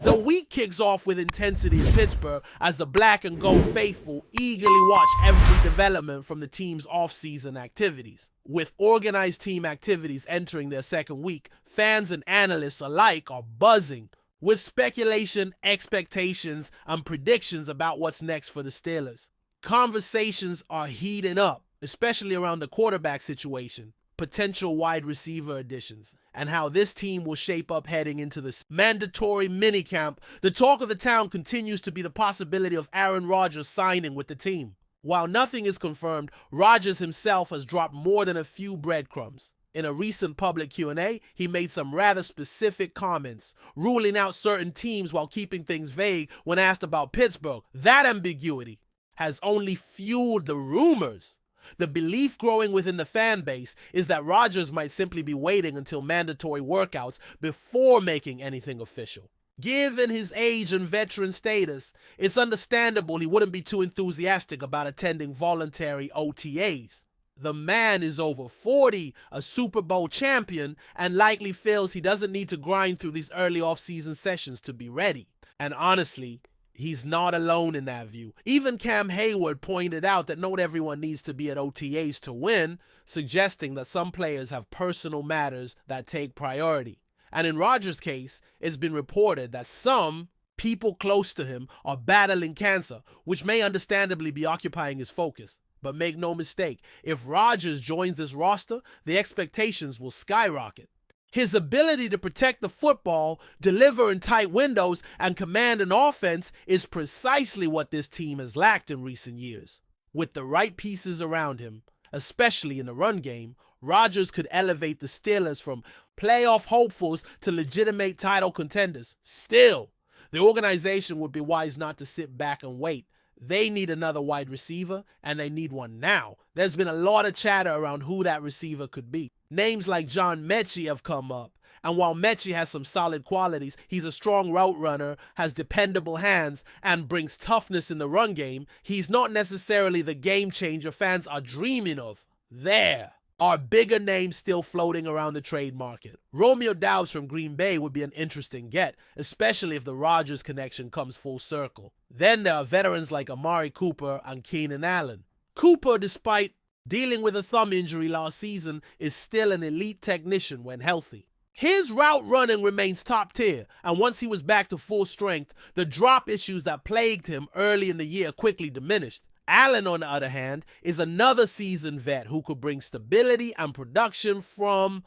The week kicks off with intensity in Pittsburgh as the black and gold faithful eagerly watch every development from the team's off-season activities. With organized team activities entering their second week, fans and analysts alike are buzzing with speculation, expectations, and predictions about what's next for the Steelers. Conversations are heating up, especially around the quarterback situation, potential wide receiver additions, and how this team will shape up heading into this mandatory minicamp. The talk of the town continues to be the possibility of Aaron Rodgers signing with the team. While nothing is confirmed, Rodgers himself has dropped more than a few breadcrumbs. In a recent public Q&A, he made some rather specific comments, ruling out certain teams while keeping things vague when asked about Pittsburgh. That ambiguity has only fueled the rumors. The belief growing within the fan base is that Rodgers might simply be waiting until mandatory workouts before making anything official. Given his age and veteran status, it's understandable he wouldn't be too enthusiastic about attending voluntary OTAs. The man is over 40, a Super Bowl champion, and likely feels he doesn't need to grind through these early off-season sessions to be ready. And honestly, he's not alone in that view. Even Cam Hayward pointed out that not everyone needs to be at OTAs to win, suggesting that some players have personal matters that take priority. And in Rodgers' case, it's been reported that some people close to him are battling cancer, which may understandably be occupying his focus. But make no mistake, if Rodgers joins this roster, the expectations will skyrocket. His ability to protect the football, deliver in tight windows, and command an offense is precisely what this team has lacked in recent years. With the right pieces around him, especially in the run game, Rodgers could elevate the Steelers from playoff hopefuls to legitimate title contenders. Still, the organization would be wise not to sit back and wait. They need another wide receiver, and they need one now. There's been a lot of chatter around who that receiver could be. Names like John Metchie have come up, and while Metchie has some solid qualities, he's a strong route runner, has dependable hands, and brings toughness in the run game. He's not necessarily the game changer fans are dreaming of. There are bigger names still floating around the trade market. Romeo Doubs from Green Bay would be an interesting get, especially if the Rodgers connection comes full circle. Then there are veterans like Amari Cooper and Keenan Allen. Cooper, despite dealing with a thumb injury last season, is still an elite technician when healthy. His route running remains top tier, and once he was back to full strength, the drop issues that plagued him early in the year quickly diminished. Allen, on the other hand, is another seasoned vet who could bring stability and production from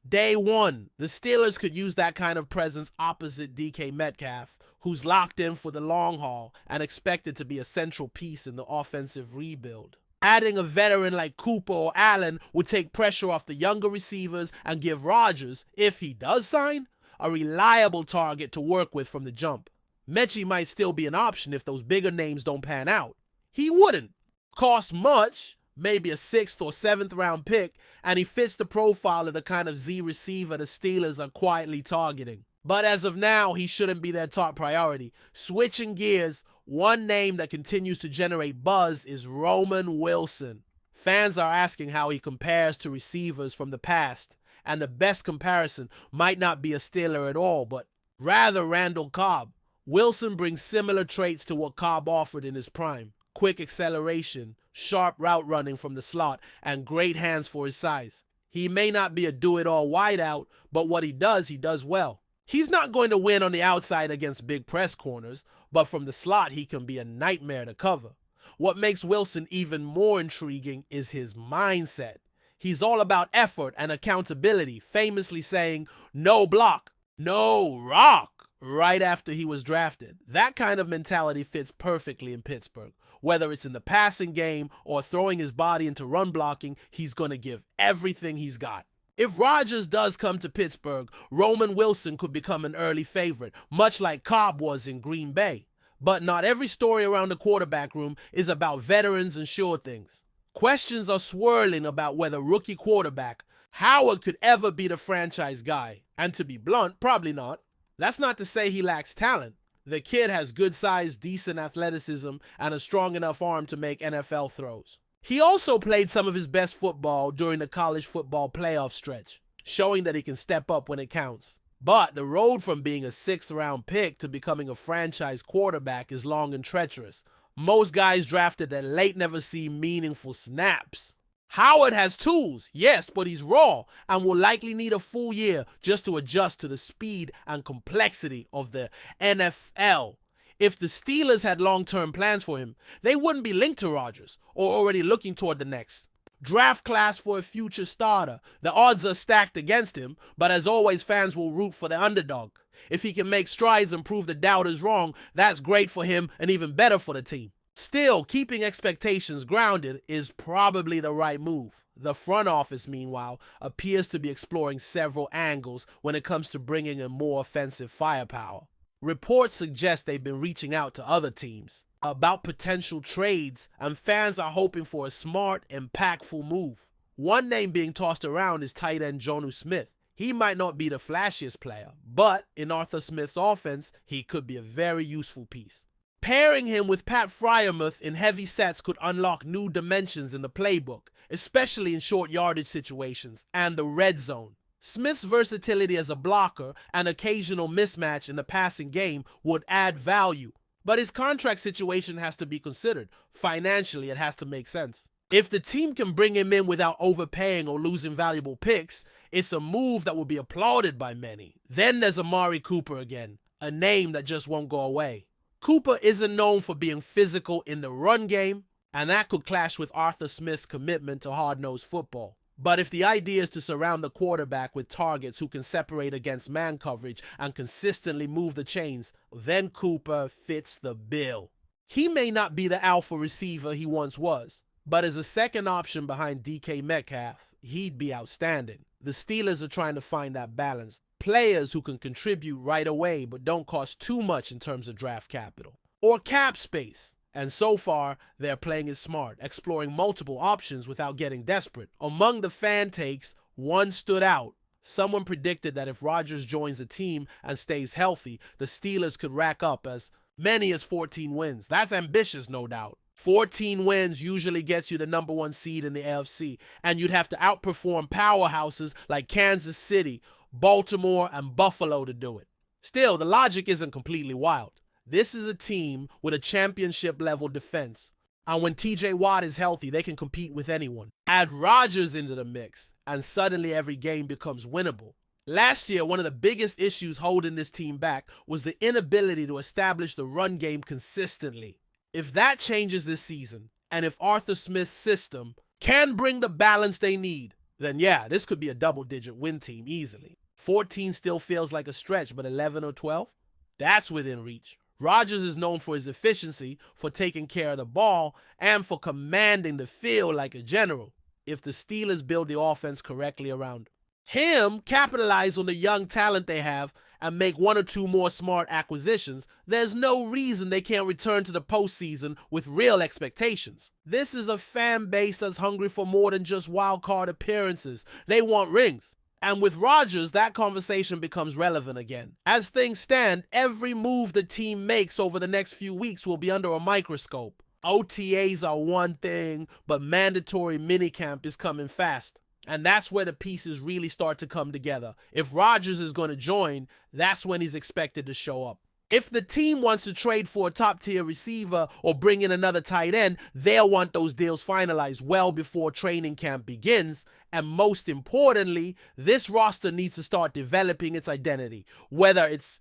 day one. The Steelers could use that kind of presence opposite DK Metcalf, who's locked in for the long haul and expected to be a central piece in the offensive rebuild. Adding a veteran like Cooper or Allen would take pressure off the younger receivers and give Rodgers, if he does sign, a reliable target to work with from the jump. Metchie might still be an option if those bigger names don't pan out. He wouldn't cost much, maybe a 6th or 7th round pick, and he fits the profile of the kind of Z receiver the Steelers are quietly targeting. But as of now, he shouldn't be their top priority. Switching gears, one name that continues to generate buzz is Roman Wilson. Fans are asking how he compares to receivers from the past, and the best comparison might not be a Steeler at all, but rather Randall Cobb. Wilson brings similar traits to what Cobb offered in his prime. Quick acceleration, sharp route running from the slot, and great hands for his size. He may not be a do-it-all wideout, but what he does well. He's not going to win on the outside against big press corners, but from the slot he can be a nightmare to cover. What makes Wilson even more intriguing is his mindset. He's all about effort and accountability, famously saying, "No block, no rock," right after he was drafted. That kind of mentality fits perfectly in Pittsburgh. Whether it's in the passing game or throwing his body into run blocking, he's going to give everything he's got. If Rodgers does come to Pittsburgh, Roman Wilson could become an early favorite, much like Cobb was in Green Bay. But not every story around the quarterback room is about veterans and sure things. Questions are swirling about whether rookie quarterback Howard could ever be the franchise guy. And to be blunt, probably not. That's not to say he lacks talent. The kid has good size, decent athleticism, and a strong enough arm to make NFL throws. He also played some of his best football during the college football playoff stretch, showing that he can step up when it counts. But the road from being a 6th-round pick to becoming a franchise quarterback is long and treacherous. Most guys drafted that late never see meaningful snaps. Howard has tools, yes, but he's raw and will likely need a full year just to adjust to the speed and complexity of the NFL. If the Steelers had long-term plans for him, they wouldn't be linked to Rodgers or already looking toward the next draft class for a future starter. The odds are stacked against him, but as always, fans will root for the underdog. If he can make strides and prove the doubters wrong, that's great for him and even better for the team. Still, keeping expectations grounded is probably the right move. The front office, meanwhile, appears to be exploring several angles when it comes to bringing in more offensive firepower. Reports suggest they've been reaching out to other teams about potential trades, and fans are hoping for a smart, impactful move. One name being tossed around is tight end Jonnu Smith. He might not be the flashiest player, but in Arthur Smith's offense, he could be a very useful piece. Pairing him with Pat Freiermuth in heavy sets could unlock new dimensions in the playbook, especially in short yardage situations and the red zone. Smith's versatility as a blocker and occasional mismatch in the passing game would add value, but his contract situation has to be considered. Financially, it has to make sense. If the team can bring him in without overpaying or losing valuable picks, it's a move that will be applauded by many. Then there's Amari Cooper again, a name that just won't go away. Cooper isn't known for being physical in the run game, and that could clash with Arthur Smith's commitment to hard-nosed football. But if the idea is to surround the quarterback with targets who can separate against man coverage and consistently move the chains, then Cooper fits the bill. He may not be the alpha receiver he once was, but as a second option behind DK Metcalf, he'd be outstanding. The Steelers are trying to find that balance. Players who can contribute right away but don't cost too much in terms of draft capital or cap space. And so far, they're playing it smart, exploring multiple options without getting desperate. Among the fan takes, one stood out. Someone predicted that if Rodgers joins the team and stays healthy, the Steelers could rack up as many as 14 wins. That's ambitious, no doubt. 14 wins usually gets you the #1 seed in the AFC, and you'd have to outperform powerhouses like Kansas City, Baltimore, and Buffalo to do it. Still, the logic isn't completely wild. This is a team with a championship-level defense, and when TJ Watt is healthy, they can compete with anyone. Add Rodgers into the mix, and suddenly every game becomes winnable. Last year, one of the biggest issues holding this team back was the inability to establish the run game consistently. If that changes this season, and if Arthur Smith's system can bring the balance they need, then yeah, this could be a double-digit win team easily. 14 still feels like a stretch, but 11 or 12? That's within reach. Rodgers is known for his efficiency, for taking care of the ball, and for commanding the field like a general. If the Steelers build the offense correctly around him, capitalize on the young talent they have, and make 1 or 2 more smart acquisitions, there's no reason they can't return to the postseason with real expectations. This is a fan base that's hungry for more than just wild card appearances. They want rings. And with Rodgers, that conversation becomes relevant again. As things stand, every move the team makes over the next few weeks will be under a microscope. OTAs are one thing, but mandatory minicamp is coming fast. And that's where the pieces really start to come together. If Rodgers is going to join, that's when he's expected to show up. If the team wants to trade for a top-tier receiver or bring in another tight end, they'll want those deals finalized well before training camp begins. And most importantly, this roster needs to start developing its identity, whether it's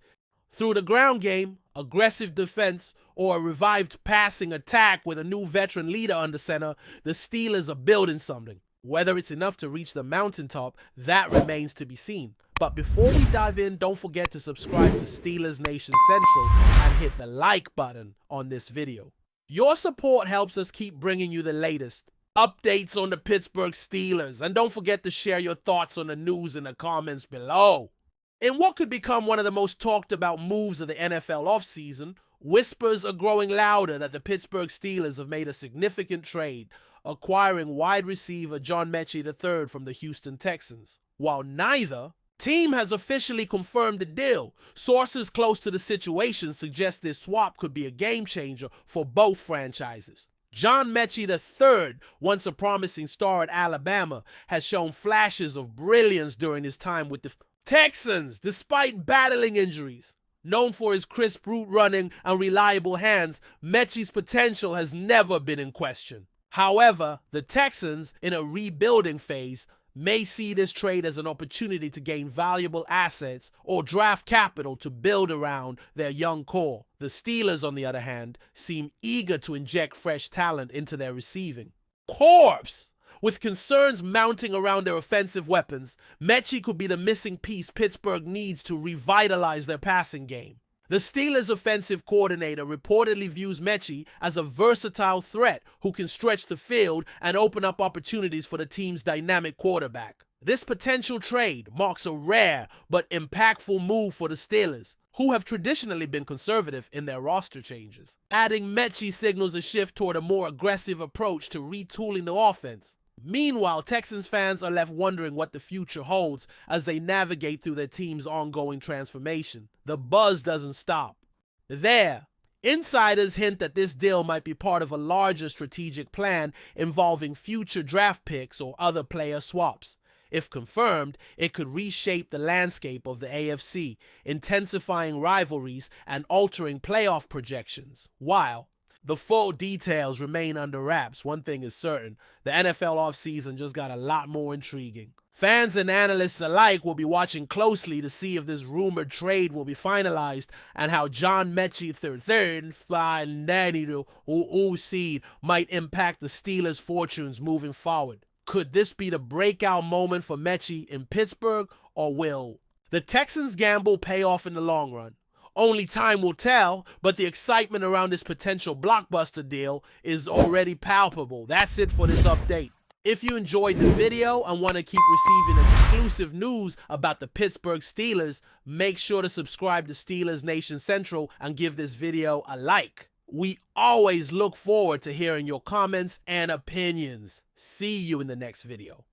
through the ground game, aggressive defense, or a revived passing attack with a new veteran leader under center. The Steelers are building something. Whether it's enough to reach the mountaintop, that remains to be seen. But before we dive in, don't forget to subscribe to Steelers Nation Central and hit the like button on this video. Your support helps us keep bringing you the latest updates on the Pittsburgh Steelers, and don't forget to share your thoughts on the news in the comments below. In what could become one of the most talked about moves of the NFL offseason, whispers are growing louder that the Pittsburgh Steelers have made a significant trade, acquiring wide receiver John Metchie III from the Houston Texans. While neither team has officially confirmed the deal, sources close to the situation suggest this swap could be a game changer for both franchises. John Metchie III, once a promising star at Alabama, has shown flashes of brilliance during his time with the Texans, despite battling injuries. Known for his crisp route running and reliable hands, Metchie's potential has never been in question. However, the Texans, in a rebuilding phase, may see this trade as an opportunity to gain valuable assets or draft capital to build around their young core. The Steelers, on the other hand, seem eager to inject fresh talent into their receiving corps. With concerns mounting around their offensive weapons, Metchie could be the missing piece Pittsburgh needs to revitalize their passing game. The Steelers' offensive coordinator reportedly views Metchie as a versatile threat who can stretch the field and open up opportunities for the team's dynamic quarterback. This potential trade marks a rare but impactful move for the Steelers, who have traditionally been conservative in their roster changes. Adding Metchie signals a shift toward a more aggressive approach to retooling the offense. Meanwhile, Texans fans are left wondering what the future holds as they navigate through their team's ongoing transformation. The buzz doesn't stop. Insiders hint that this deal might be part of a larger strategic plan involving future draft picks or other player swaps. If confirmed, it could reshape the landscape of the AFC, intensifying rivalries and altering playoff projections. While the full details remain under wraps, one thing is certain: the NFL offseason just got a lot more intriguing. Fans and analysts alike will be watching closely to see if this rumored trade will be finalized and how John Metchie III seed might impact the Steelers' fortunes moving forward. Could this be the breakout moment for Metchie in Pittsburgh, or will the Texans' gamble pay off in the long run? Only time will tell, but the excitement around this potential blockbuster deal is already palpable. That's it for this update. If you enjoyed the video and want to keep receiving exclusive news about the Pittsburgh Steelers, make sure to subscribe to Steelers Nation Central and give this video a like. We always look forward to hearing your comments and opinions. See you in the next video.